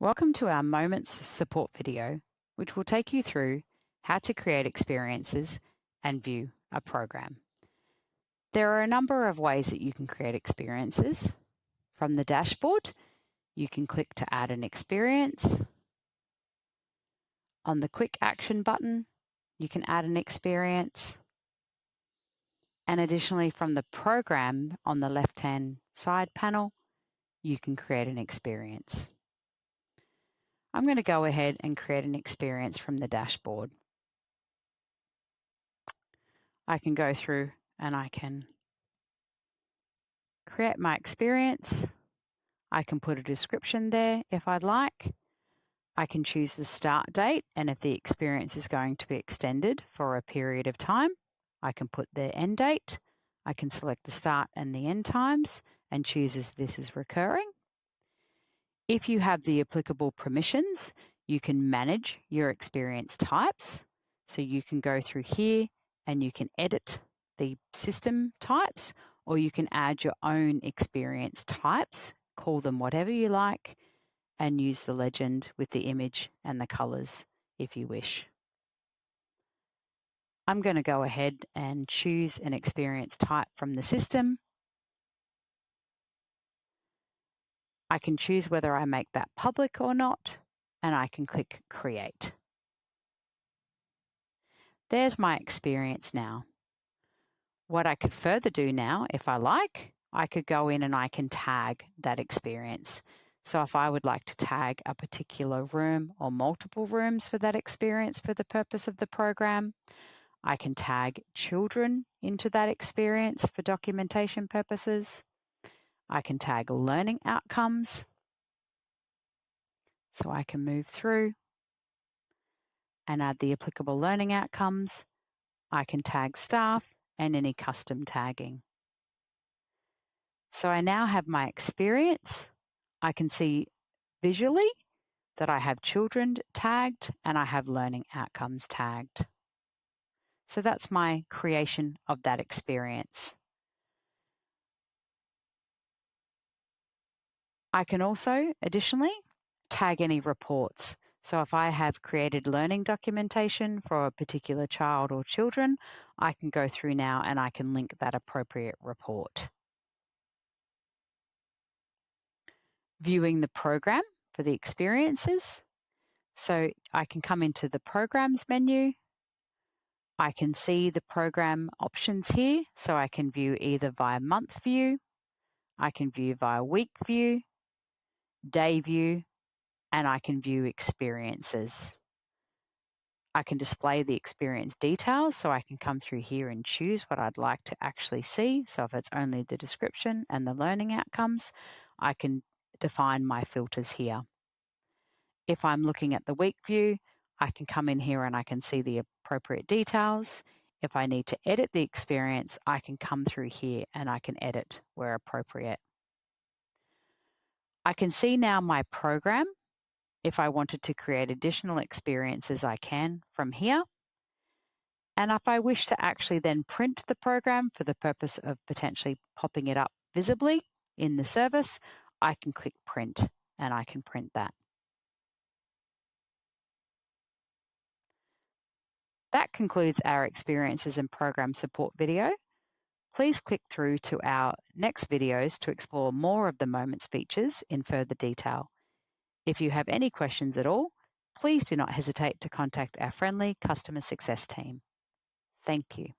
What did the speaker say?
Welcome to our Moments support video, which will take you through how to create experiences and view a program. There are a number of ways that you can create experiences. From the dashboard, you can click to add an experience. On the quick action button, you can add an experience. And additionally, from the program on the left-hand side panel, you can create an experience. I'm going to go ahead and create an experience from the dashboard. I can go through and I can create my experience. I can put a description there if I'd like. I can choose the start date, and if the experience is going to be extended for a period of time, I can put the end date. I can select the start and the end times and choose if this is recurring. If you have the applicable permissions, you can manage your experience types. So you can go through here and you can edit the system types, or you can add your own experience types, call them whatever you like, and use the legend with the image and the colors if you wish. I'm going to go ahead and choose an experience type from the system. I can choose whether I make that public or not, and I can click Create. There's my experience now. What I could further do now, if I like, I could go in and I can tag that experience. So if I would like to tag a particular room or multiple rooms for that experience for the purpose of the program, I can tag children into that experience for documentation purposes. I can tag learning outcomes. So I can move through and add the applicable learning outcomes. I can tag staff and any custom tagging. So I now have my experience. I can see visually that I have children tagged and I have learning outcomes tagged. So that's my creation of that experience. I can also additionally tag any reports. So if I have created learning documentation for a particular child or children, I can go through now and I can link that appropriate report. Viewing the program for the experiences. So I can come into the programs menu. I can see the program options here. So I can view either via month view, I can view via week view, day view, and I can view experiences. I can display the experience details, so I can come through here and choose what I'd like to actually see. So if it's only the description and the learning outcomes, I can define my filters here. If I'm looking at the week view, I can come in here and I can see the appropriate details. If I need to edit the experience, I can come through here and I can edit where appropriate. I can see now my program. If I wanted to create additional experiences, I can from here. And if I wish to actually then print the program for the purpose of potentially popping it up visibly in the service, I can click print and I can print that. That concludes our experiences and program support video. Please click through to our next videos to explore more of the Moments features in further detail. If you have any questions at all, please do not hesitate to contact our friendly customer success team. Thank you.